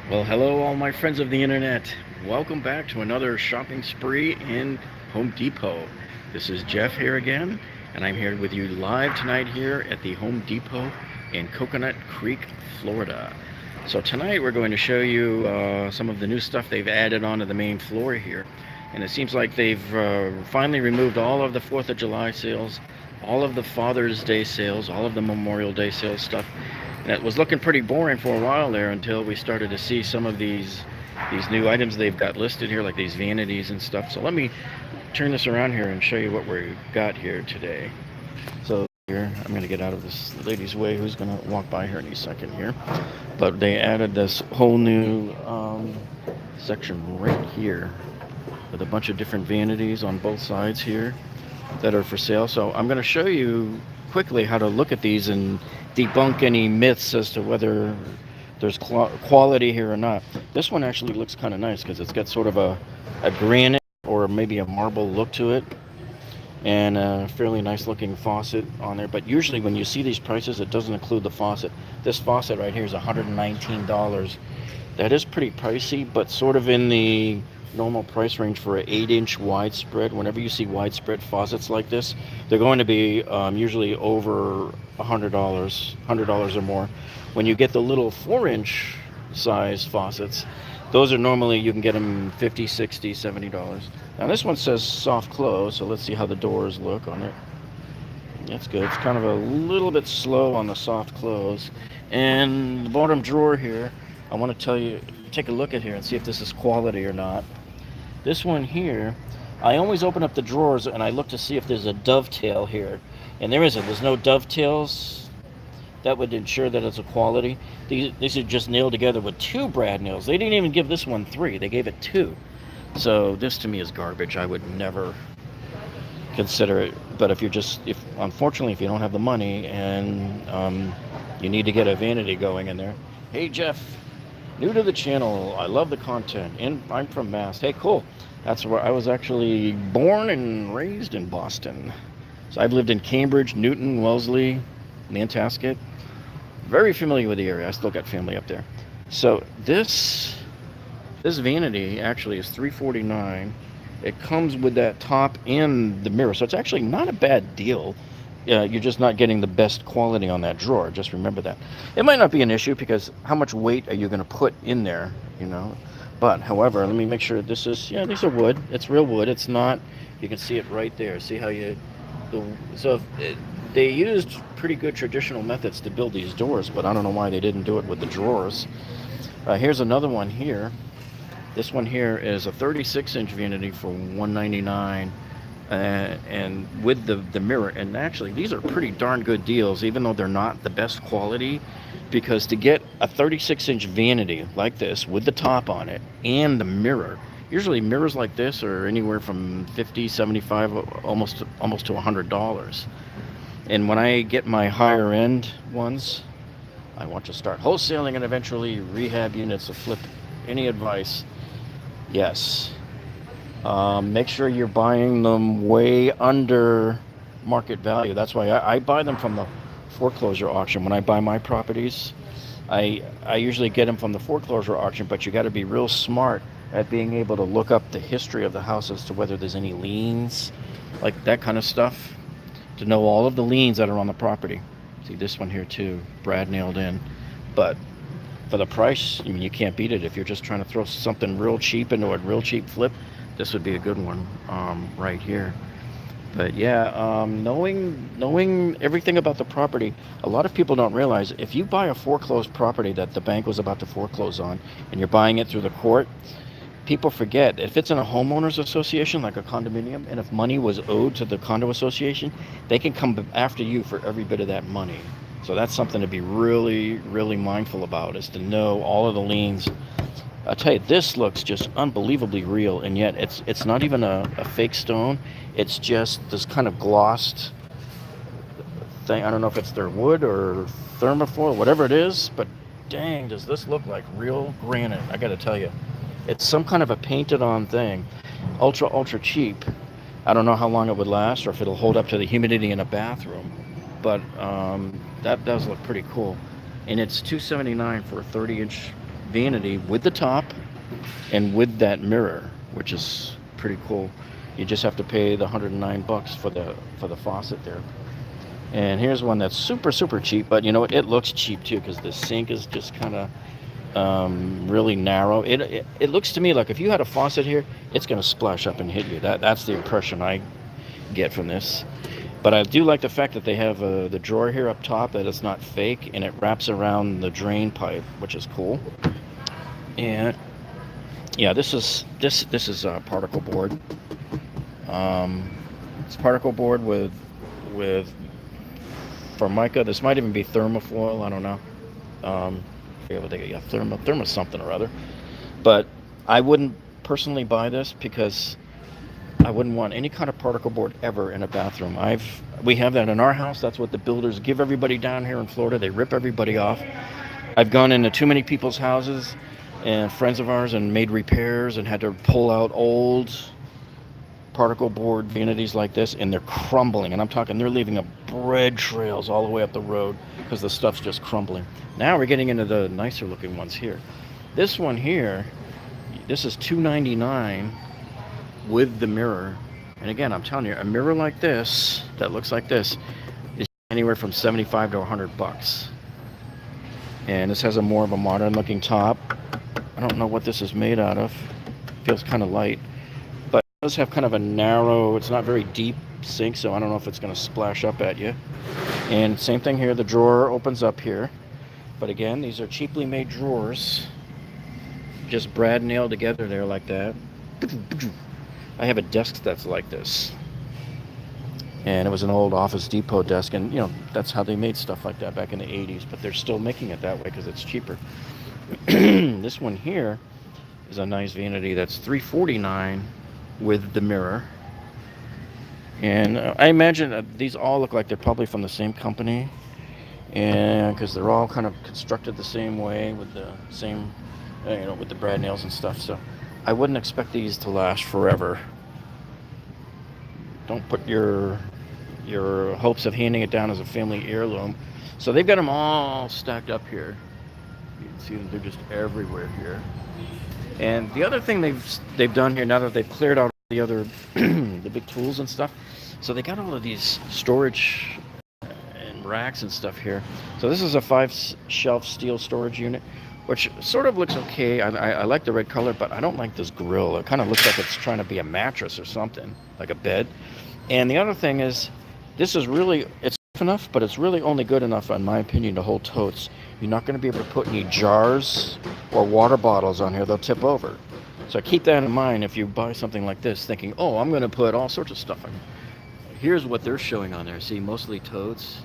Well, hello, all my friends of the internet. Welcome back to another shopping spree in Home Depot. This is Jeff here again, and I'm here with you live tonight here at the Home Depot in Coconut Creek, Florida. So, tonight we're going to show you some of the new stuff they've added onto the main floor here. And it seems like they've finally removed all of the 4th of July sales, all of the Father's Day sales, all of the Memorial Day sales stuff. And it was looking pretty boring for a while there until we started to see some of these new items they've got listed here, like these vanities and stuff. So let me turn this around here and show you what we've got here today. So here, I'm going to get out of this lady's way who's going to walk by here any second here. But they added this whole new section right here with a bunch of different vanities on both sides here that are for sale. So I'm going to show you quickly how to look at these and debunk any myths as to whether there's quality here or not. This one actually looks kind of nice because it's got sort of a granite or maybe a marble look to it, and a fairly nice looking faucet on there. But usually when you see these prices, it doesn't include the faucet. This faucet right here is $119. That is pretty pricey, but sort of in the normal price range for an 8-inch widespread. Whenever you see widespread faucets like this, they're going to be usually over $100 or more. When you get the little 4-inch size faucets, those are normally, you can get them $50, $60, $70. Now this one says soft close, so let's see how the doors look on it. That's good. It's kind of a little bit slow on the soft close. And the bottom drawer here, I want to tell you, take a look at here and see if this is quality or not. This one here, I always open up the drawers and I look to see if there's a dovetail here. And there isn't. There's no dovetails. That would ensure that it's a quality. These are just nailed together with 2 brad nails. They didn't even give this one 3. They gave it 2. So this to me is garbage. I would never consider it. But if unfortunately, if you don't have the money and you need to get a vanity going in there. Hey, Jeff. New to the channel, I love the content, and I'm from Mass. Hey, cool. That's where I was actually born and raised, in Boston. So I've lived in Cambridge, Newton, Wellesley, Nantasket. Very familiar with the area. I still got family up there. So this vanity actually is $349. It comes with that top and the mirror, so it's actually not a bad deal. You're just not getting the best quality on that drawer. Just remember that. It might not be an issue because how much weight are you going to put in there, But, however, let me make sure these are wood. It's real wood. It's not, you can see it right there. See how they used pretty good traditional methods to build these doors, but I don't know why they didn't do it with the drawers. Here's another one here. This one here is a 36-inch vanity for $199. And with the mirror, and actually these are pretty darn good deals, even though they're not the best quality, because to get a 36-inch vanity like this with the top on it and the mirror, usually mirrors like this are anywhere from $50, $75, almost to $100. And when I get my higher end ones, I want to start wholesaling and eventually rehab units to flip. Any advice? Yes. Make sure you're buying them way under market value. That's why I buy them from the foreclosure auction. When I buy my properties, I usually get them from the foreclosure auction, but you got to be real smart at being able to look up the history of the house as to whether there's any liens, like that kind of stuff, to know all of the liens that are on the property. See this one here too, brad nailed in. But for the price, you can't beat it. If you're just trying to throw something real cheap into a real cheap flip, this would be a good one right here. But yeah, knowing everything about the property, a lot of people don't realize if you buy a foreclosed property that the bank was about to foreclose on, and you're buying it through the court, people forget if it's in a homeowners association like a condominium, and if money was owed to the condo association, they can come after you for every bit of that money. So that's something to be really, really mindful about, is to know all of the liens. I'll tell you, this looks just unbelievably real, and yet it's not even a fake stone. It's just this kind of glossed thing. I don't know if it's their wood or thermofoil, whatever it is, but dang, does this look like real granite. I gotta tell you. It's some kind of a painted on thing. Ultra cheap. I don't know how long it would last or if it'll hold up to the humidity in a bathroom, but that does look pretty cool. And it's $279 for a 30-inch vanity with the top and with that mirror, which is pretty cool. You just have to pay the 109 bucks for the faucet there. And here's one that's super super cheap, but you know what? It looks cheap too because the sink is just kind of really narrow. It looks to me like if you had a faucet here, it's going to splash up and hit you. That's the impression I get from this. But I do like the fact that they have the drawer here up top, that it's not fake, and it wraps around the drain pipe, which is cool. And yeah, this is particle board. It's particle board with Formica. This might even be thermofoil. I don't know. Thermo something or other. But I wouldn't personally buy this because I wouldn't want any kind of particle board ever in a bathroom. We have that in our house. That's what the builders give everybody down here in Florida. They rip everybody off. I've gone into too many people's houses and friends of ours and made repairs and had to pull out old particle board vanities like this, and they're crumbling. And I'm talking, they're leaving bread trails all the way up the road because the stuff's just crumbling. Now we're getting into the nicer looking ones here. This one here, this is $2.99 with the mirror. And again, I'm telling you, a mirror like this that looks like this is anywhere from 75 to 100 bucks. And this has a more of a modern looking top. I don't know what this is made out of. Feels kind of light, but it does have kind of a narrow, it's not very deep sink, so I don't know if it's going to splash up at you. And same thing here, the drawer opens up here. But again, these are cheaply made drawers, just brad nailed together there like that. I have a desk that's like this, and it was an old Office Depot desk, and you know, that's how they made stuff like that back in the 80s, but they're still making it that way because it's cheaper. This one here is a nice vanity that's $3.49 with the mirror. And I imagine these all look like they're probably from the same company, and because they're all kind of constructed the same way with the same, you know, with the brad nails and stuff. So I wouldn't expect these to last forever. Don't put your hopes of handing it down as a family heirloom. So they've got them all stacked up here. You can see that they're just everywhere here. And the other thing they've done here, now that they've cleared out the other the big tools and stuff, so they got all of these storage and racks and stuff here. So this is a 5-shelf steel storage unit, which sort of looks okay. I like the red color, but I don't like this grill. It kind of looks like it's trying to be a mattress or something, like a bed. And the other thing is, this is really, it's enough, but it's really only good enough, in my opinion, to hold totes. You're not going to be able to put any jars or water bottles on here. They'll tip over. So keep that in mind if you buy something like this, thinking, oh, I'm going to put all sorts of stuff in. Here's what they're showing on there. See, mostly totes.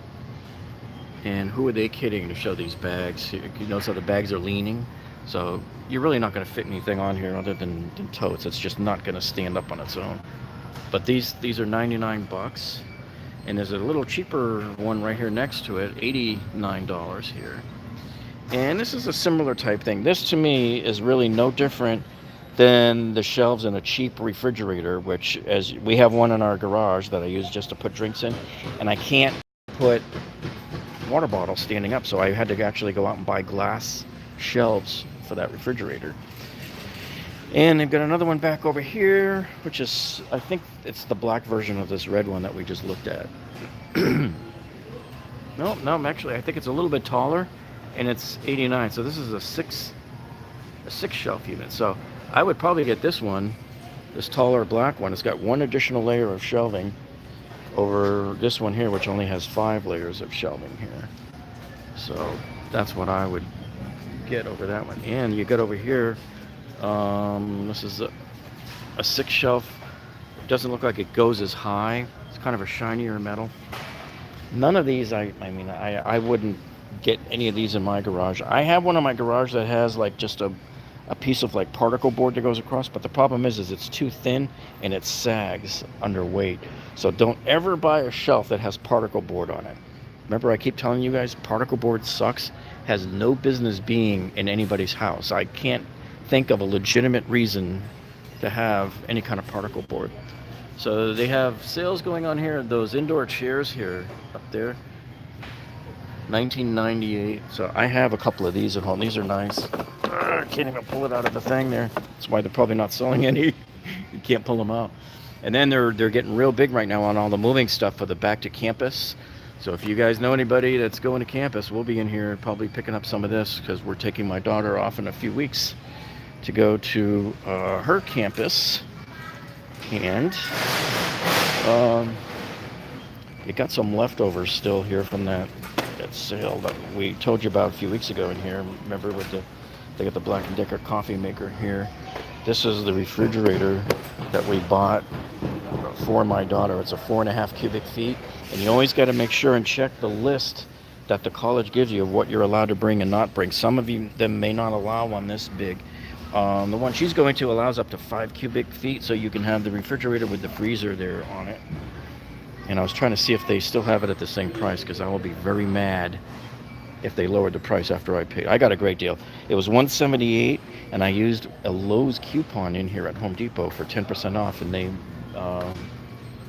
And who are they kidding to show these bags? You notice how the bags are leaning? So you're really not going to fit anything on here other than totes. It's just not going to stand up on its own. But these are 99 bucks. And there's a little cheaper one right here next to it, $89 here. And this is a similar type thing. This to me is really no different than the shelves in a cheap refrigerator, which, as we have one in our garage that I use just to put drinks in, and I can't put water bottles standing up, so I had to actually go out and buy glass shelves for that refrigerator. And they've got another one back over here, which is, I think it's the black version of this red one that we just looked at. No, actually, I think it's a little bit taller, and it's 89. So this is a six shelf unit. So I would probably get this one, this taller black one. It's got one additional layer of shelving over this one here, which only has 5 layers of shelving here. So that's what I would get over that one. And you get over here, this is a 6 shelf. It doesn't look like it goes as high. It's kind of a shinier metal. None of these, I mean, I wouldn't get any of these in my garage. I have one in my garage that has like just a piece of like particle board that goes across, but the problem is it's too thin and it sags under weight. So don't ever buy a shelf that has particle board on it. Remember, I keep telling you guys, particle board sucks, has no business being in anybody's house. I can't think of a legitimate reason to have any kind of particle board. So they have sales going on here. Those indoor chairs here up there, $19.98. So I have a couple of these at home. These are nice. I can't even pull it out of the thing there. That's why they're probably not selling any. You can't pull them out. And then they're getting real big right now on all the moving stuff for the back to campus. So if you guys know anybody that's going to campus, we'll be in here probably picking up some of this because we're taking my daughter off in a few weeks to go to her campus. And it got some leftovers still here from that sale that we told you about a few weeks ago in here. Remember with they got the Black & Decker coffee maker here. This is the refrigerator that we bought for my daughter. It's a 4.5 cubic feet, and you always got to make sure and check the list that the college gives you of what you're allowed to bring and not bring. Some of them may not allow one this big. The one she's going to allows up to 5 cubic feet, so you can have the refrigerator with the freezer there on it. And I was trying to see if they still have it at the same price, because I will be very mad if they lowered the price after I paid. I got a great deal. It was $178, and I used a Lowe's coupon in here at Home Depot for 10% off, and they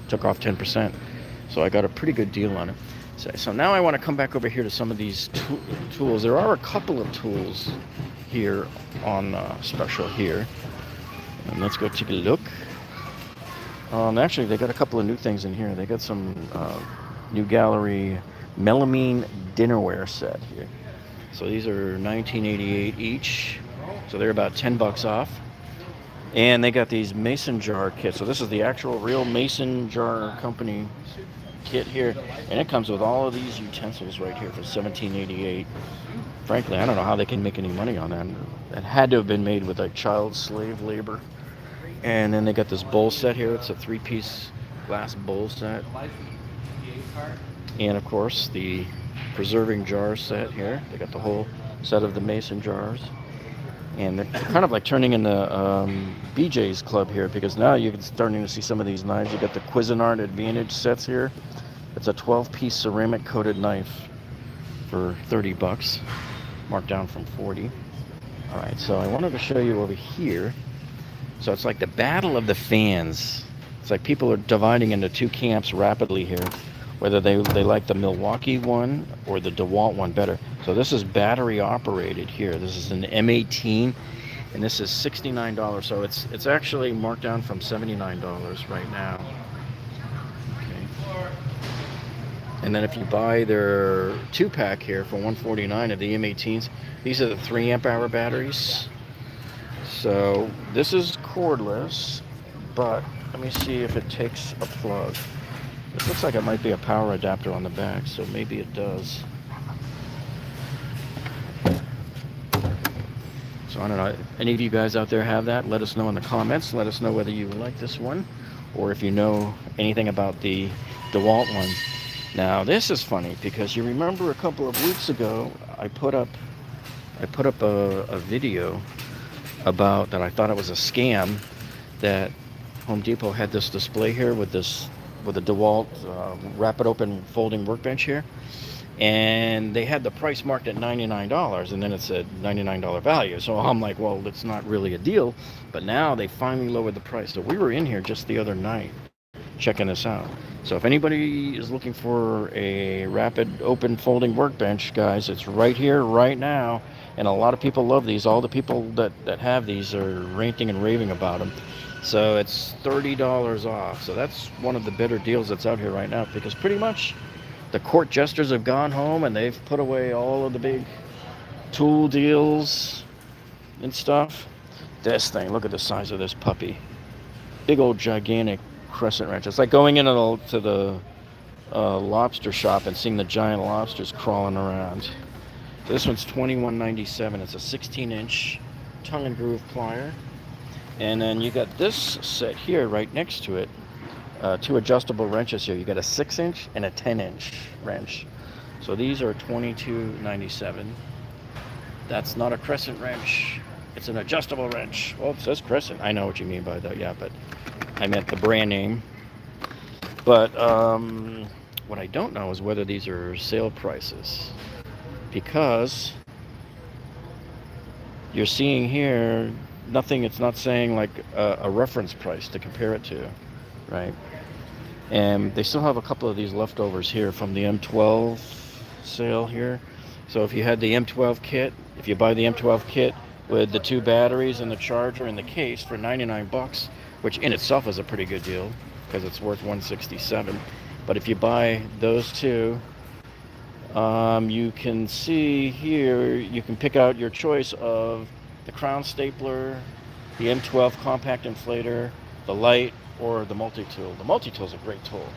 took off 10%. So I got a pretty good deal on it. So now I want to come back over here to some of these tools. There are a couple of tools here on special here. And let's go take a look. Actually, they got a couple of new things in here. They got some new gallery melamine dinnerware set here. So these are $19.88 each. So they're about $10 off. And they got these mason jar kits. So this is the actual real mason jar company kit here. And it comes with all of these utensils right here for $17.88. Frankly, I don't know how they can make any money on that. It had to have been made with like child slave labor. And then they got this bowl set here. It's a 3-piece glass bowl set. And of course, the preserving jar set here. They got the whole set of the mason jars. And they're kind of like turning into BJ's Club here, because now you're starting to see some of these knives. You got the Cuisinart Advantage sets here. It's a 12-piece ceramic coated knife for $30, marked down from $40. All right, so I wanted to show you over here. So it's like the battle of the fans. It's like people are dividing into two camps rapidly here, whether they like the Milwaukee one or the DeWalt one better. So this is battery operated here. This is an M18, and this is $69. So it's actually marked down from $79 right now. Okay. And then if you buy their 2-pack here for $149 of the M18s, these are the 3 amp hour batteries. So this is cordless, but let me see if it takes a plug. This looks like it might be a power adapter on the back, so maybe it does. So I don't know, any of you guys out there have that? Let us know in the comments. Let us know whether you like this one, or if you know anything about the DeWalt one. Now this is funny, because you remember a couple of weeks ago I put up a video about that I thought it was a scam, that Home Depot had this display here with a DeWalt rapid open folding workbench here, and they had the price marked at $99, and then it said $99 value. So I'm like, well, it's not really a deal. But now they finally lowered the price. So we were in here just the other night checking this out. So if anybody is looking for a rapid open folding workbench, guys, it's right here right now. And a lot of people love these. All the people that have these are ranting and raving about them. So it's $30 off. So that's one of the better deals that's out here right now, because pretty much the court jesters have gone home and they've put away all of the big tool deals and stuff. This thing, look at the size of this puppy. Big old gigantic crescent wrench. It's like going into the lobster shop and seeing the giant lobsters crawling around. This one's $21.97. It's a 16-inch tongue and groove plier. And then you got this set here right next to it. 2 adjustable wrenches here. You got a 6-inch and a 10-inch wrench. So these are $22.97. That's not a crescent wrench. It's an adjustable wrench. Well, it says crescent. I know what you mean by that, yeah, but I meant the brand name. But what I don't know is whether these are sale prices, because you're seeing here nothing. It's not saying like a reference price to compare it to, right? And they still have a couple of these leftovers here from the M12 sale here. So if you had the M12 kit, if you buy the M12 kit with the 2 batteries and the charger and the case for 99 bucks, which in itself is a pretty good deal because it's worth 167. But if you buy those two, you can see here, you can pick out your choice of the crown stapler, the M12 compact inflator, the light, or the multi-tool. The multi-tool is a great tool.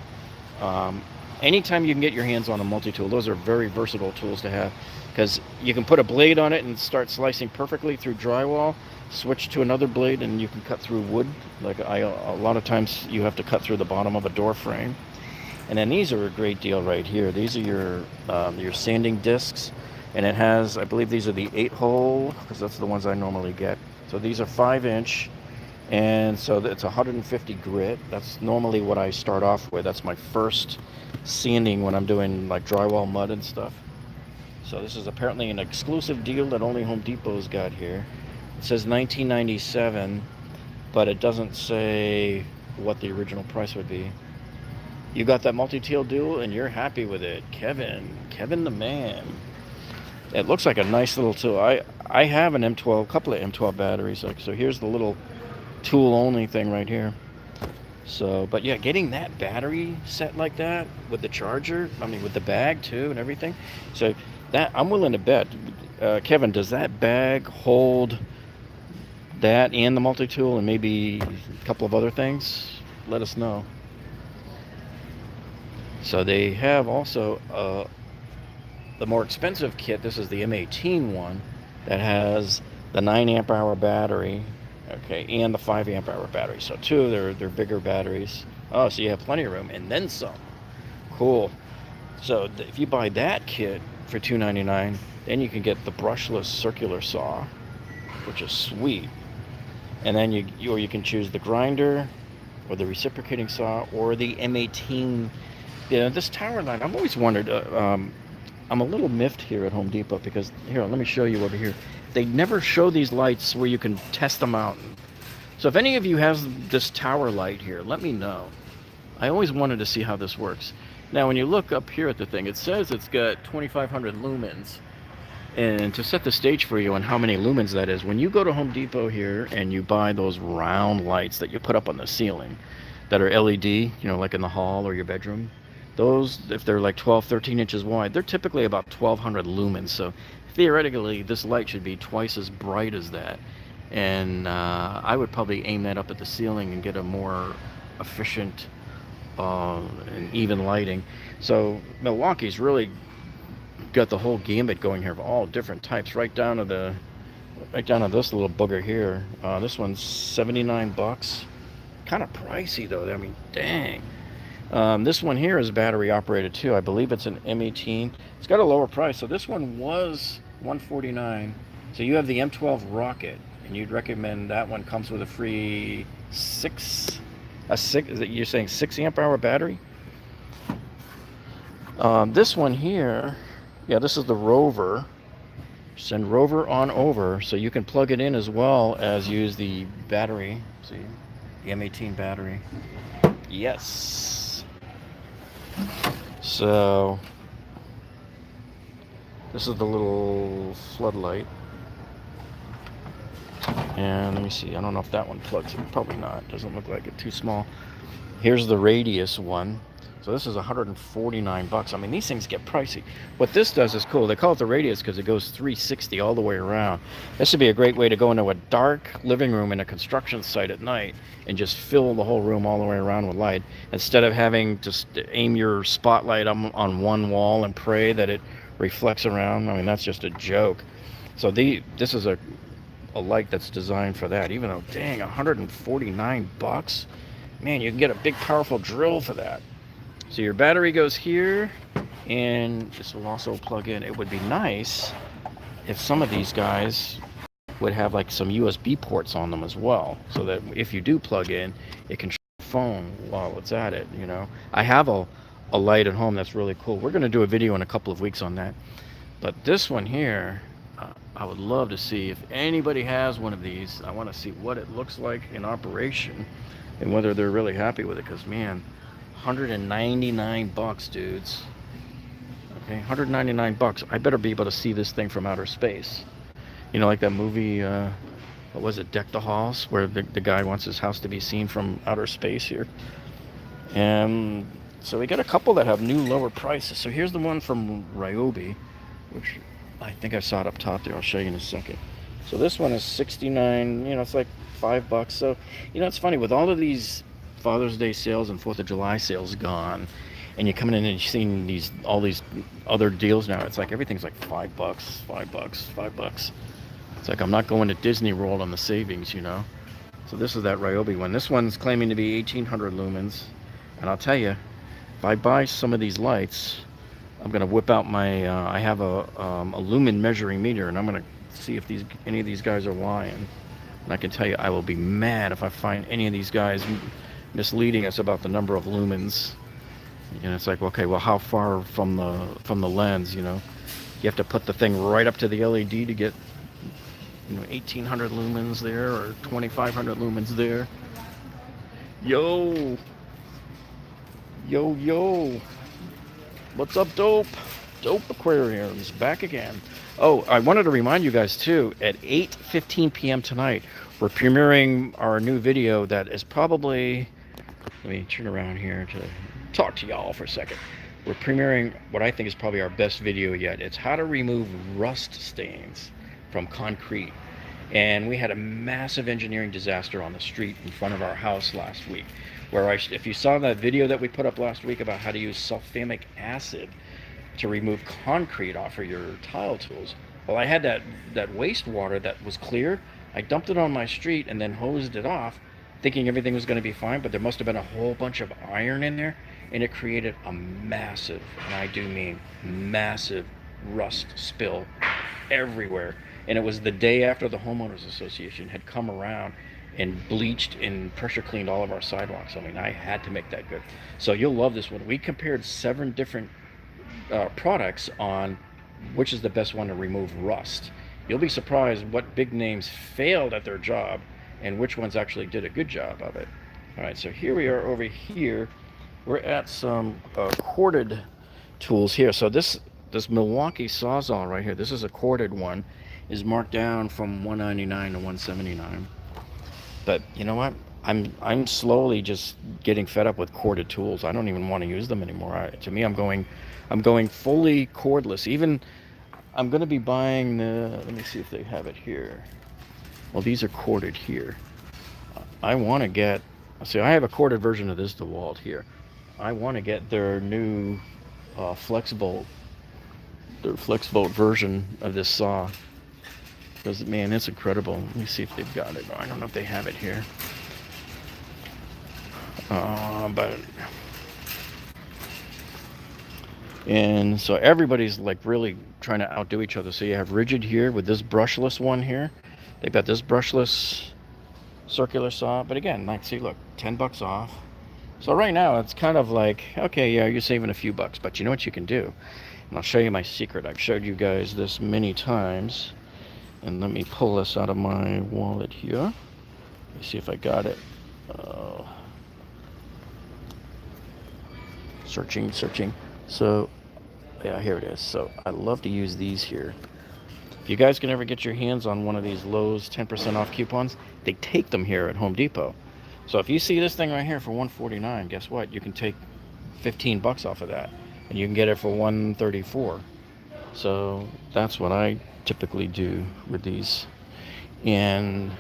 Anytime you can get your hands on a multi-tool, those are very versatile tools to have, because you can put a blade on it and start slicing perfectly through drywall, switch to another blade and you can cut through wood. Like a lot of times you have to cut through the bottom of a door frame. And then these are a great deal right here. These are your sanding discs, and it has, I believe these are the 8-hole, because that's the ones I normally get. So these are 5-inch, and so it's 150 grit. That's normally what I start off with. That's my first sanding when I'm doing like drywall mud and stuff. So this is apparently an exclusive deal that only Home Depot's got here. It says $19.97, but it doesn't say what the original price would be. You got that multi-tool dual and you're happy with it. Kevin the man. It looks like a nice little tool. I have an M12, a couple of M12 batteries. So here's the little tool only thing right here. So, but yeah, getting that battery set like that with the charger, I mean with the bag too and everything. So that, I'm willing to bet, Kevin, does that bag hold that and the multi-tool and maybe a couple of other things? Let us know. So they have also the more expensive kit. This is the M18 one that has the 9 amp hour battery, okay, and the 5 amp hour battery. So two of their bigger batteries. Oh, so you have plenty of room and then some. Cool. So if you buy that kit for $2.99, then you can get the brushless circular saw, which is sweet. And then you can choose the grinder or the reciprocating saw or the M18. Yeah, this tower line, I've always wondered, I'm a little miffed here at Home Depot because, here, let me show you over here. They never show these lights where you can test them out. So if any of you has this tower light here, let me know. I always wanted to see how this works. Now, when you look up here at the thing, it says it's got 2,500 lumens. And to set the stage for you on how many lumens that is, when you go to Home Depot here and you buy those round lights that you put up on the ceiling that are LED, you know, like in the hall or your bedroom, those, if they're like 12, 13 inches wide, they're typically about 1,200 lumens. So theoretically, this light should be twice as bright as that. And I would probably aim that up at the ceiling and get a more efficient and even lighting. So Milwaukee's really got the whole gambit going here of all different types, right down to this little booger here. This one's 79 bucks. Kind of pricey though. I mean, dang. This one here is battery operated too. I believe it's an M18. It's got a lower price. So this one was $149. So you have the M12 Rocket, and you'd recommend that one. Comes with a free you're saying 6 amp hour battery? This one here, yeah, this is the Rover. Send Rover on over, so you can plug it in as well as use the battery. See, the M18 battery. Yes. So this is the little floodlight, and let me see, I don't know if that one plugs in. Probably not, doesn't look like it, too small. Here's the radius one. So this is 149 bucks. I mean, these things get pricey. What this does is cool. They call it the radius because it goes 360 all the way around. This would be a great way to go into a dark living room in a construction site at night and just fill the whole room all the way around with light, instead of having to aim your spotlight on one wall and pray that it reflects around. I mean, that's just a joke. So this is a light that's designed for that. Even though, dang, 149 bucks. Man, you can get a big, powerful drill for that. So your battery goes here, and this will also plug in. It would be nice if some of these guys would have like some USB ports on them as well, so that if you do plug in, it can charge your phone while it's at it, you know. I have a light at home that's really cool. We're going to do a video in a couple of weeks on that. But this one here, I would love to see if anybody has one of these. I want to see what it looks like in operation and whether they're really happy with it, because man, 199 bucks, dudes. Okay, 199 bucks. I better be able to see this thing from outer space. You know, like that movie, what was it, Deck the Halls, where the guy wants his house to be seen from outer space here. And so we got a couple that have new lower prices. So here's the one from Ryobi, which I think I saw it up top there. I'll show you in a second. So this one is 69, you know, it's like $5. So, you know, it's funny, with all of these Father's Day sales and 4th of July sales gone, and you're coming in and you're seeing all these other deals now, it's like everything's like $5, $5. It's like I'm not going to Disney World on the savings, you know. So this is that Ryobi one. This one's claiming to be 1800 lumens. And I'll tell you, if I buy some of these lights, I'm going to whip out my, I have a lumen measuring meter, and I'm going to see if any of these guys are lying. And I can tell you, I will be mad if I find any of these guys misleading us about the number of lumens. And it's like, okay, well, how far from the lens, you know? You have to put the thing right up to the LED to get, you know, 1800 lumens there, or 2500 lumens there. Yo, what's up, Dope Aquariums, back again. Oh, I wanted to remind you guys too, at 8:15 p.m. tonight, we're premiering our new video that is probably, let me turn around here to talk to y'all for a second. We're premiering what I think is probably our best video yet. It's how to remove rust stains from concrete. And we had a massive engineering disaster on the street in front of our house last week, where if you saw that video that we put up last week about how to use sulfamic acid to remove concrete off of your tile tools, well, I had that wastewater that was clear. I dumped it on my street and then hosed it off, thinking everything was going to be fine, but there must have been a whole bunch of iron in there, and it created a massive, and I do mean massive, rust spill everywhere. And it was the day after the homeowners association had come around and bleached and pressure cleaned all of our sidewalks. I mean, I had to make that good. So you'll love this one. We compared 7 different products on which is the best one to remove rust. You'll be surprised what big names failed at their job and which ones actually did a good job of it. All right, so here we are over here. We're at some corded tools here. So this Milwaukee Sawzall right here, this is a corded one, is marked down from $199 to $179. But you know what? I'm slowly just getting fed up with corded tools. I don't even want to use them anymore. To me, I'm going fully cordless. Even I'm going to be buying the. Let me see if they have it here. Well, these are corded here. I want to get. See, I have a corded version of this DeWalt here. I want to get their new flexible version of this saw. Because, man, it's incredible. Let me see if they've got it. I don't know if they have it here. And so everybody's like really trying to outdo each other. So you have Rigid here with this brushless one here. They've got this brushless circular saw. But again, like, see, look, $10 off. So right now it's kind of like, okay, yeah, you're saving a few bucks. But you know what you can do? And I'll show you my secret. I've showed you guys this many times. And let me pull this out of my wallet here. Let me see if I got it. Searching. So, yeah, here it is. So I love to use these here. If you guys can ever get your hands on one of these Lowe's 10% off coupons, they take them here at Home Depot. So if you see this thing right here for $149, guess what? You can take $15 off of that, and you can get it for $134. So that's what I typically do with these. And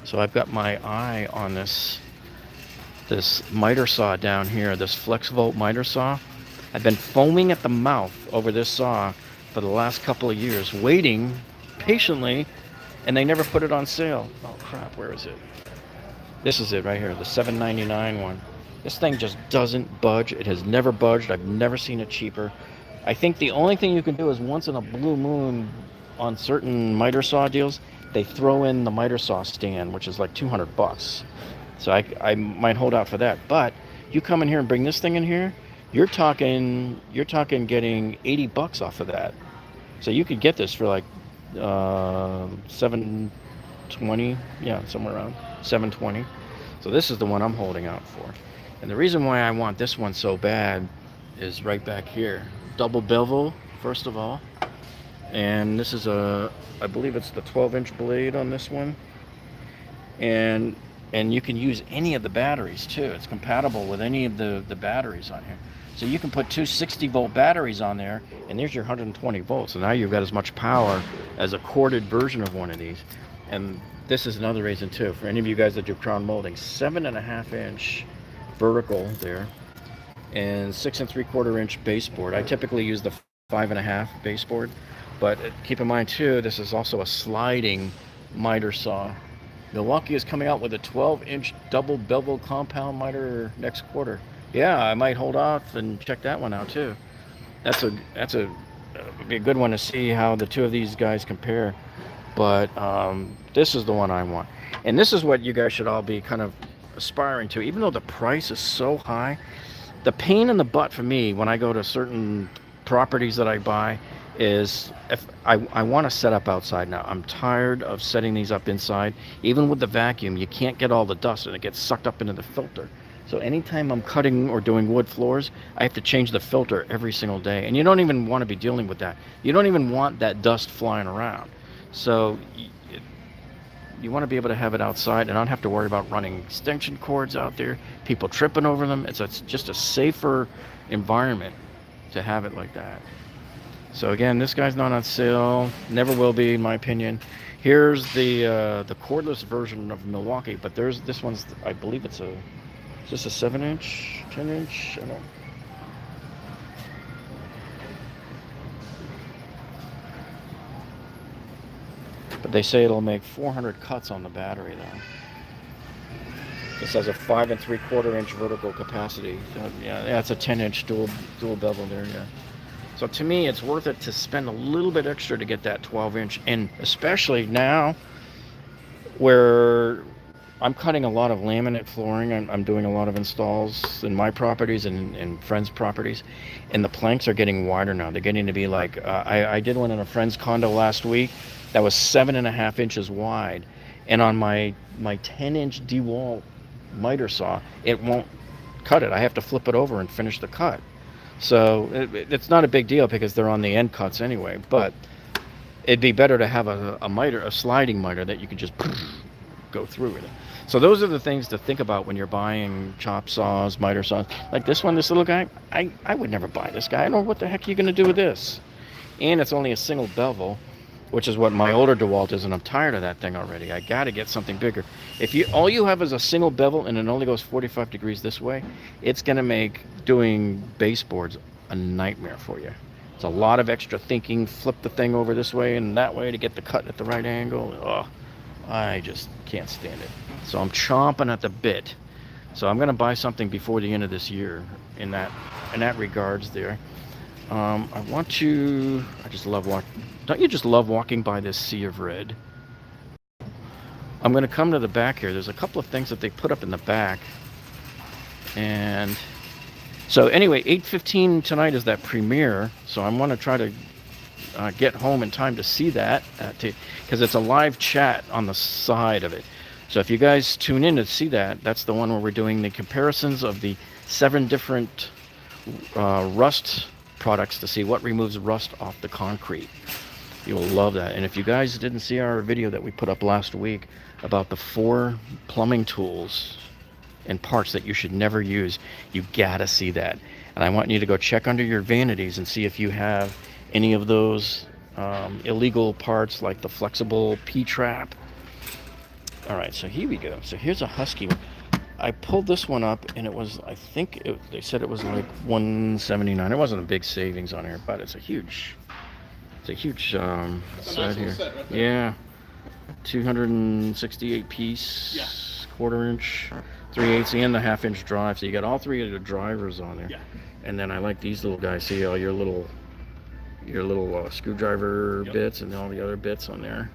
so I've got my eye on this miter saw down here, this FlexVolt miter saw. I've been foaming at the mouth over this saw for the last couple of years, waiting patiently, and they never put it on sale. Oh crap, where is it? This is it right here, the $7.99 one. This thing just doesn't budge. It has never budged. I've never seen it cheaper. I think the only thing you can do is once in a blue moon on certain miter saw deals, they throw in the miter saw stand, which is like $200. So I might hold out for that. But you come in here and bring this thing in here, you're talking getting $80 off of that. So you could get this for like $720, yeah, somewhere around $720. So this is the one I'm holding out for. And the reason why I want this one so bad is right back here. Double bevel, first of all. And this is I believe it's the 12-inch blade on this one. And you can use any of the batteries too. It's compatible with any of the batteries on here. So you can put two 60-volt batteries on there, and there's your 120 volts. So now you've got as much power as a corded version of one of these. And this is another reason too, for any of you guys that do crown molding, 7.5-inch vertical there, and 6 3/4-inch baseboard. I typically use the 5.5 baseboard, but keep in mind too, this is also a sliding miter saw. Milwaukee is coming out with a 12-inch double bevel compound miter next quarter. Yeah, I might hold off and check that one out too. That's be a good one to see how the two of these guys compare. But this is the one I want, and this is what you guys should all be kind of aspiring to. Even though the price is so high, the pain in the butt for me when I go to certain properties that I buy is if I want to set up outside now. I'm tired of setting these up inside. Even with the vacuum, you can't get all the dust and it gets sucked up into the filter. So anytime I'm cutting or doing wood floors, I have to change the filter every single day. And you don't even want to be dealing with that. You don't even want that dust flying around. So you want to be able to have it outside and not have to worry about running extension cords out there, people tripping over them. It's just a safer environment to have it like that. So again, this guy's not on sale, never will be in my opinion. Here's the cordless version of Milwaukee, but there's this one's, I believe it's just a 7-inch, 10-inch, I don't know. But they say it'll make 400 cuts on the battery though. This has a 5 3/4-inch vertical capacity. So, yeah, it's a 10-inch dual bevel there, yeah. So to me, it's worth it to spend a little bit extra to get that 12-inch, and especially now where I'm cutting a lot of laminate flooring. I'm doing a lot of installs in my properties and in friends' properties, and the planks are getting wider now. They're getting to be like, I did one in a friend's condo last week that was 7.5 inches wide, and on my 10-inch DeWalt miter saw, it won't cut it. I have to flip it over and finish the cut. So it's not a big deal because they're on the end cuts anyway, but it'd be better to have a miter, a sliding miter that you can just go through with it. So those are the things to think about when you're buying chop saws, miter saws. Like this one, this little guy, I would never buy this guy. I don't know what the heck you're going to do with this. And it's only a single bevel, which is what my older DeWalt is, and I'm tired of that thing already. I got to get something bigger. If all you have is a single bevel and it only goes 45 degrees this way, it's going to make doing baseboards a nightmare for you. It's a lot of extra thinking, flip the thing over this way and that way to get the cut at the right angle. Oh, I just can't stand it. So I'm chomping at the bit. So I'm going to buy something before the end of this year in that regards there. I just love walking. Don't you just love walking by this sea of red? I'm going to come to the back here. There's a couple of things that they put up in the back. And so anyway, 8:15 tonight is that premiere. So I want to try to get home in time to see that, because it's a live chat on the side of it. So if you guys tune in to see that, that's the one where we're doing the comparisons of the 7 different rust products to see what removes rust off the concrete. You'll love that. And if you guys didn't see our video that we put up last week about the 4 plumbing tools and parts that you should never use, you gotta see that. And I want you to go check under your vanities and see if you have any of those illegal parts like the flexible P-trap. All right, so here we go. So here's a Husky. I pulled this one up and it was, I think they said it was like $179. It wasn't a big savings on here, but it's a huge set here. Set right, yeah, 268 piece, yeah. 1/4 inch, 3/8 and the 1/2 inch drive. So you got all 3 of the drivers on there. Yeah. And then I like these little guys. See all your little screwdriver bits and all the other bits on there.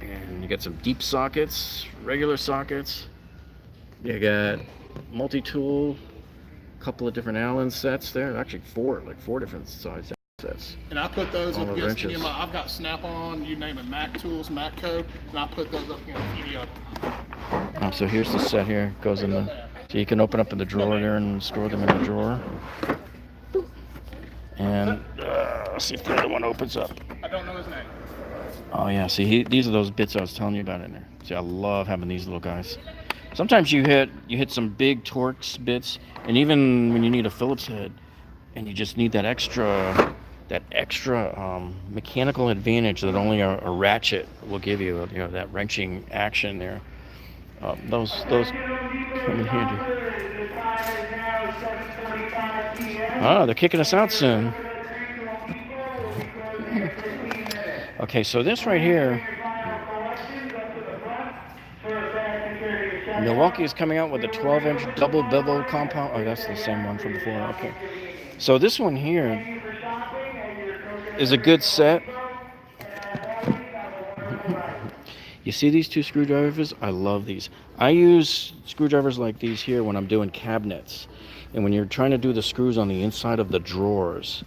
And you got some deep sockets, regular sockets. You got multi-tool, a couple of different Allen sets there. Actually 4 different size sets. And I put those up against any of my, I've got Snap-on, you name it, Mac tools, Mac code, and I put those up against any of them. So here's the set here. It goes in the, so you can open up in the drawer there and store them in the drawer. And let's see if the other one opens up. his name. Oh yeah, see, these are those bits I was telling you about in there. See, I love having these little guys. Sometimes you hit some big Torx bits, and even when you need a Phillips head, and you just need that extra mechanical advantage that only a ratchet will give you. You know, that wrenching action there. Those come in handy. Oh, they're kicking us out soon. Okay, so this right here, Milwaukee is coming out with a 12-inch double bevel compound. Oh, that's the same one from before. Okay. So this one here is a good set. You see these two screwdrivers? I love these. I use screwdrivers like these here when I'm doing cabinets. And when you're trying to do the screws on the inside of the drawers,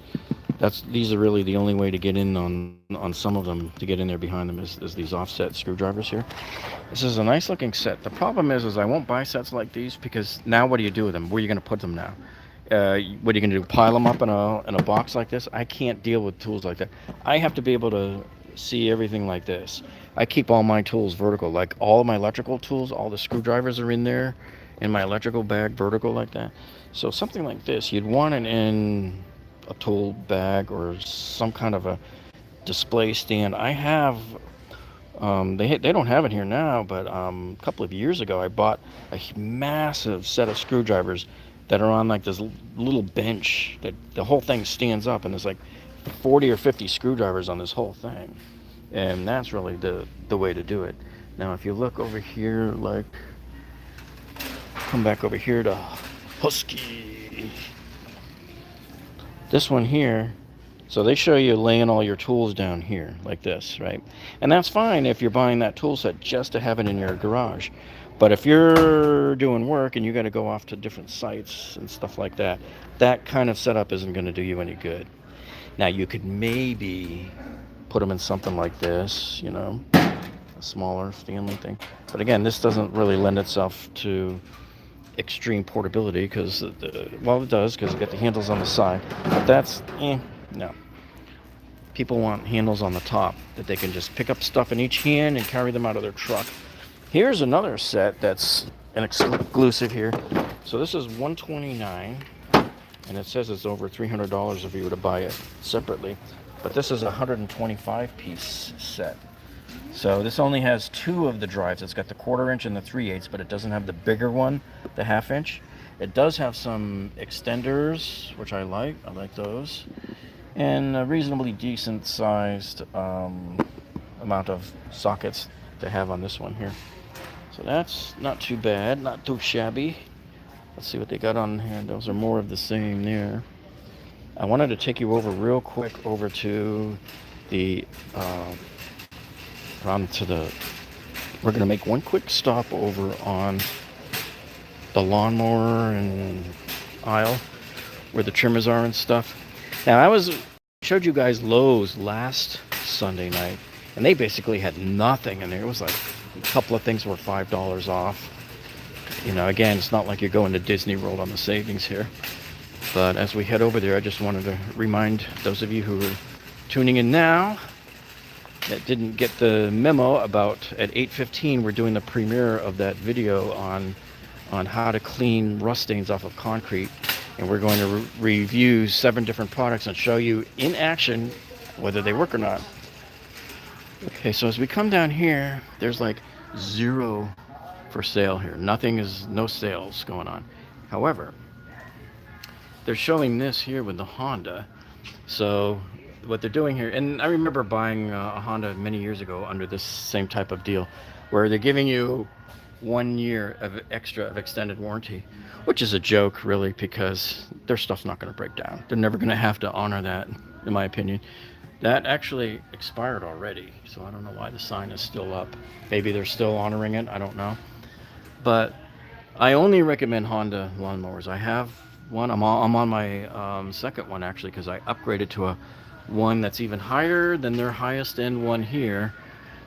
these are really the only way to get in on some of them, to get in there behind them, is these offset screwdrivers here. This is a nice looking set. The problem is I won't buy sets like these, because now what do you do with them? Where are you going to put them now? What are you going to do? Pile them up in a box like this? I can't deal with tools like that. I have to be able to see everything like this. I keep all my tools vertical. Like all of my electrical tools, all the screwdrivers are in there in my electrical bag vertical like that. So something like this, you'd want it in a tool bag or some kind of a display stand. I have they don't have it here now, but a couple of years ago I bought a massive set of screwdrivers that are on like this little bench that the whole thing stands up, and there's like 40 or 50 screwdrivers on this whole thing, and that's really the way to do it. Now if you look over here, like come back over here to Husky, this one here, so they show you laying all your tools down here like this, right? And that's fine if you're buying that tool set just to have it in your garage. But if you're doing work and you got to go off to different sites and stuff like that, that kind of setup isn't going to do you any good. Now you could maybe put them in something like this, you know, a smaller Stanley thing. But again, this doesn't really lend itself to extreme portability, because well, it does, because you got the handles on the side, but that's no. People want handles on the top that they can just pick up stuff in each hand and carry them out of their truck. Here's another set that's an exclusive here. So this is $129, and it says it's over $300 if you were to buy it separately, but this is a 125 piece set. So this only has two of the drives. It's got the 1/4 inch and the 3/8, but it doesn't have the bigger one, the 1/2 inch. It does have some extenders, which I like. I like those. And a reasonably decent sized amount of sockets to have on this one here. So that's not too bad, not too shabby. Let's see what they got on here. Those are more of the same there. I wanted to take you over real quick over to the we're gonna make one quick stop over on the lawnmower and aisle where the trimmers are and stuff. Now I showed you guys Lowe's last Sunday night, and they basically had nothing in there. It was like a couple of things were $5 off. You know, again, it's not like you're going to Disney World on the savings here. But as we head over there, I just wanted to remind those of you who are tuning in now that didn't get the memo about at 8:15 we're doing the premiere of that video on how to clean rust stains off of concrete, and we're going to review 7 different products and show you in action whether they work or not. Okay, so as we come down here, there's like 0 for sale here. No sales going on. However, they're showing this here with the Honda. So what they're doing here, and I remember buying a Honda many years ago under this same type of deal, where they're giving you 1 year of extended warranty, which is a joke really, because their stuff's not going to break down. They're never going to have to honor that, in my opinion. That actually expired already, so I don't know why the sign is still up. Maybe they're still honoring it, I don't know. But I only recommend Honda lawnmowers. I have one. I'm on my second one actually, because I upgraded to one that's even higher than their highest end one here.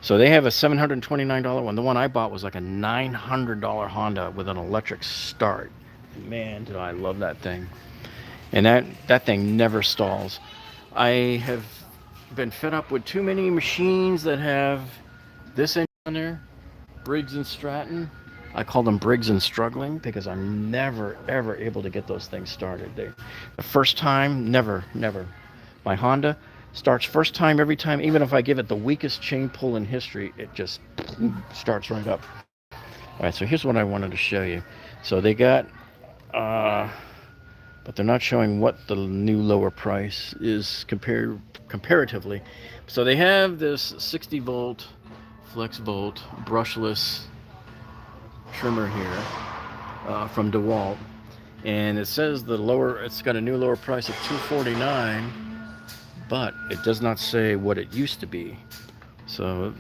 So they have a $729 one. The one I bought was like a $900 Honda with an electric start. Man, did I love that thing. And that thing never stalls. I have been fed up with too many machines that have this engine on there, Briggs and Stratton. I call them Briggs and struggling because I'm never ever able to get those things started. The first time, never. My Honda starts first time every time, even if I give it the weakest chain pull in history, it just starts right up. All right, so here's what I wanted to show you. So they got, but they're not showing what the new lower price is comparatively. So they have this 60 volt flex volt brushless trimmer here from DeWalt, and it says it's got a new lower price of $249, but it does not say what it used to be. So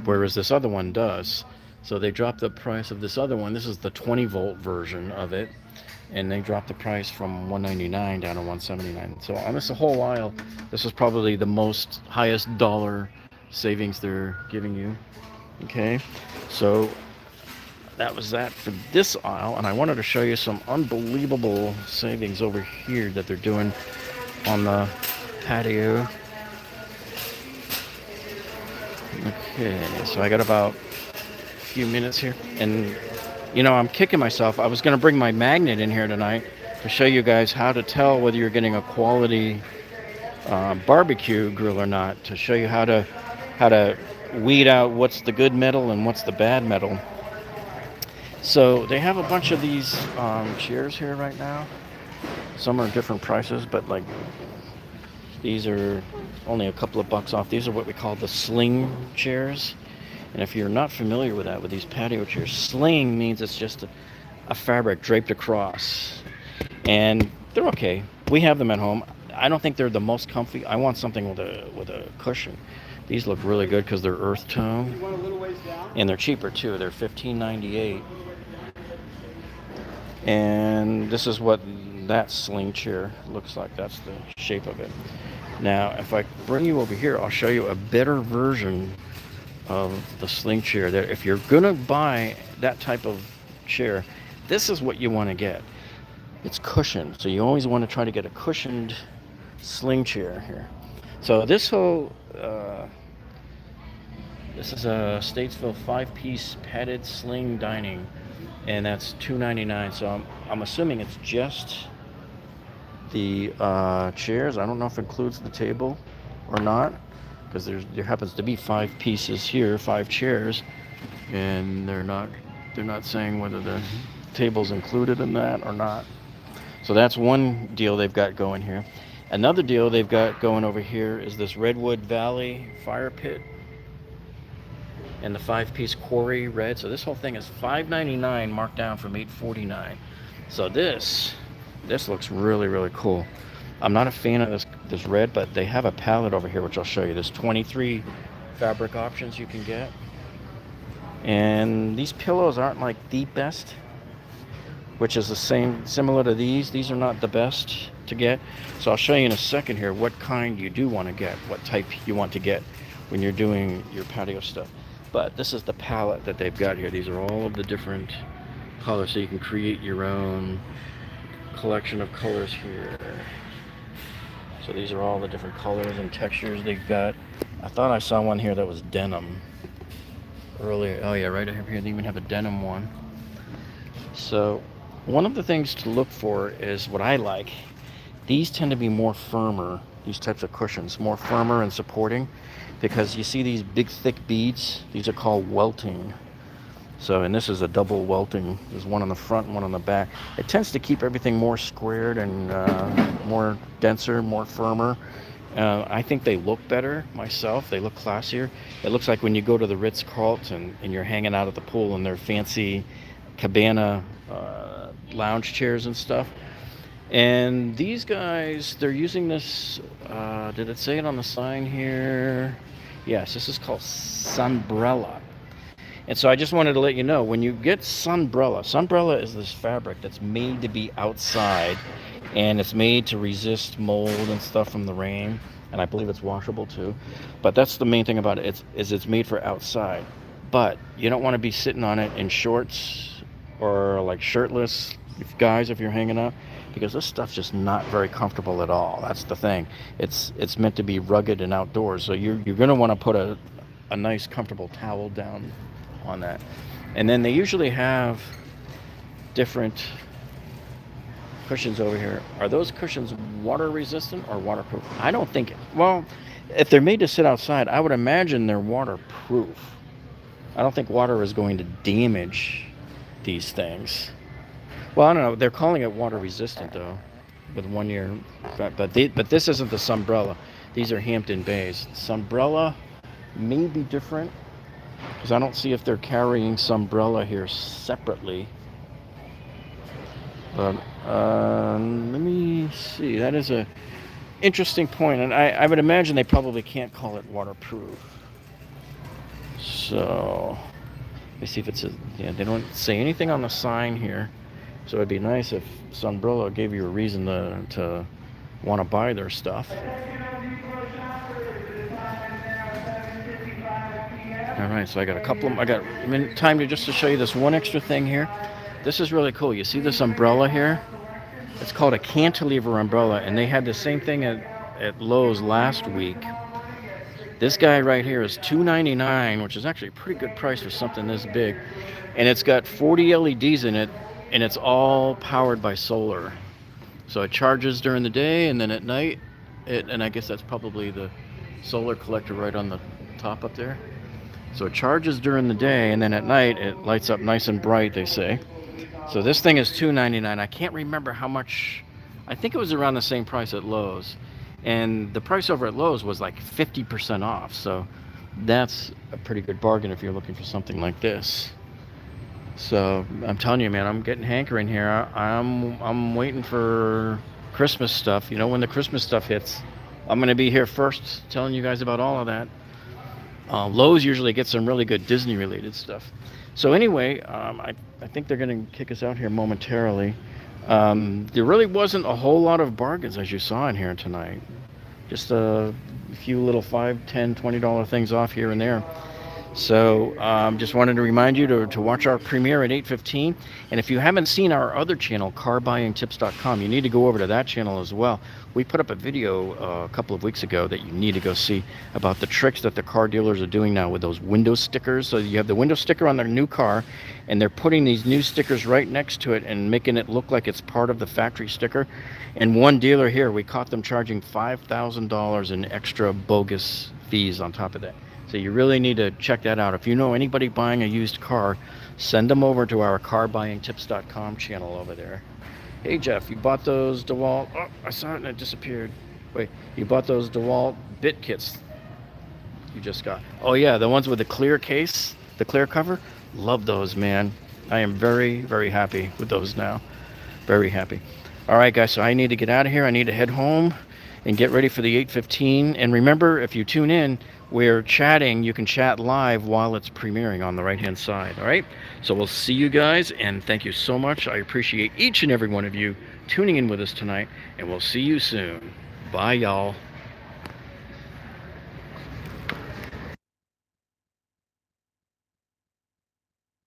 whereas this other one does. So they dropped the price of this other one. This is the 20 volt version of it, and they dropped the price from $199 down to $179. So on this whole aisle, this is probably the most highest dollar savings they're giving you. Okay, so that was that for this aisle, and I wanted to show you some unbelievable savings over here that they're doing on the patio. Okay, so I got about a few minutes here, and you know, I'm kicking myself. I was going to bring my magnet in here tonight to show you guys how to tell whether you're getting a quality barbecue grill or not, to show you how to weed out what's the good metal and what's the bad metal. So they have a bunch of these chairs here right now. Some are different prices, but like these are only a couple of bucks off. These are what we call the sling chairs. And if you're not familiar with that, with these patio chairs, sling means it's just a fabric draped across. And they're okay. We have them at home. I don't think they're the most comfy. I want something with a cushion. These look really good because they're earth tone. You want a little ways down? And they're cheaper too. They're $15.98. And this is what that sling chair looks like. That's the shape of it. Now, if I bring you over here, I'll show you a better version of the sling chair. That if you're gonna buy that type of chair, this is what you want to get. It's cushioned, so you always want to try to get a cushioned sling chair here. So this whole this is a Statesville 5-piece padded sling dining, and that's $299. So I'm assuming it's just the chairs. I don't know if it includes the table or not, because there happens to be 5 pieces here, 5 chairs, and they're not saying whether the table's included in that or not. So that's one deal they've got going here. Another deal they've got going over here is this Redwood Valley fire pit and the 5-piece quarry red. So this whole thing is $5.99 marked down from $8.49. So this looks really, really cool. I'm not a fan of this red, but they have a palette over here, which I'll show you. There's 23 fabric options you can get. And these pillows aren't like the best, which is similar to these. These are not the best to get. So I'll show you in a second here what kind you do want to get, what type you want to get when you're doing your patio stuff. But this is the palette that they've got here. These are all of the different colors, so you can create your own collection of colors here. So these are all the different colors and textures they've got. I thought I saw one here that was denim earlier. Oh yeah, right over here they even have a denim one. So one of the things to look for is what I like. These tend to be more firmer, these types of cushions, more firmer and supporting, because you see these big thick beads. These are called welting. So, and this is a double welting. There's one on the front and one on the back. It tends to keep everything more squared and more denser, more firmer. I think they look better myself. They look classier. It looks like when you go to the Ritz-Carlton and you're hanging out at the pool in their fancy cabana lounge chairs and stuff. And these guys, they're using this, did it say it on the sign here? Yes, this is called Sunbrella. And so I just wanted to let you know, when you get Sunbrella is this fabric that's made to be outside, and it's made to resist mold and stuff from the rain, and I believe it's washable too. But that's the main thing about it, it's made for outside. But you don't want to be sitting on it in shorts or like shirtless guys if you're hanging out, because this stuff's just not very comfortable at all. That's the thing. It's meant to be rugged and outdoors, so you're going to want to put a nice comfortable towel down on that. And then they usually have different cushions over here. Are those cushions water resistant or waterproof? I don't think, well, if they're made to sit outside, I would imagine they're waterproof. I don't think water is going to damage these things. Well, I don't know. They're calling it water resistant though, with 1 year. But this isn't the Sunbrella. These are Hampton Bays. Sunbrella may be different because I don't see if they're carrying Sunbrella here separately. But let me see. That is a interesting point, and I would imagine they probably can't call it waterproof. So let me see if it's a, yeah, they don't say anything on the sign here. So it'd be nice if Sunbrella gave you a reason to want to buy their stuff. All right, so I got a couple of, I got time to just to show you this one extra thing here. This is really cool. You see this umbrella here? It's called a cantilever umbrella, and they had the same thing at Lowe's last week. This guy right here is $2.99, which is actually a pretty good price for something this big. And it's got 40 LEDs in it, and it's all powered by solar. So it charges during the day, and then at night, and I guess that's probably the solar collector right on the top up there. So it charges during the day, and then at night it lights up nice and bright, they say. So this thing is $2.99. I can't remember how much. I think it was around the same price at Lowe's. And the price over at Lowe's was like 50% off. So that's a pretty good bargain if you're looking for something like this. So I'm telling you, man, I'm getting hankering here. I'm waiting for Christmas stuff. You know, when the Christmas stuff hits, I'm going to be here first telling you guys about all of that. Lowe's usually gets some really good Disney-related stuff. So anyway, I think they're going to kick us out here momentarily. There really wasn't a whole lot of bargains, as you saw in here tonight. Just a few little $5, $10, $20 things off here and there. So just wanted to remind you to watch our premiere at 8:15. And if you haven't seen our other channel, carbuyingtips.com, you need to go over to that channel as well. We put up a video a couple of weeks ago that you need to go see about the tricks that the car dealers are doing now with those window stickers. So you have the window sticker on their new car, and they're putting these new stickers right next to it and making it look like it's part of the factory sticker. And one dealer here, we caught them charging $5,000 in extra bogus fees on top of that. So you really need to check that out. If you know anybody buying a used car, send them over to our carbuyingtips.com channel over there. Hey Jeff, you bought those DeWalt, oh, I saw it and it disappeared. Wait, you bought those DeWalt bit kits you just got. Oh yeah, the ones with the clear case, the clear cover. Love those, man. I am very, very happy with those now. Very happy. All right guys, so I need to get out of here. I need to head home and get ready for the 8:15. And remember, if you tune in, we're chatting. You can chat live while it's premiering on the right hand side. All right, so we'll see you guys, and thank you so much. I appreciate each and every one of you tuning in with us tonight, and we'll see you soon. Bye y'all.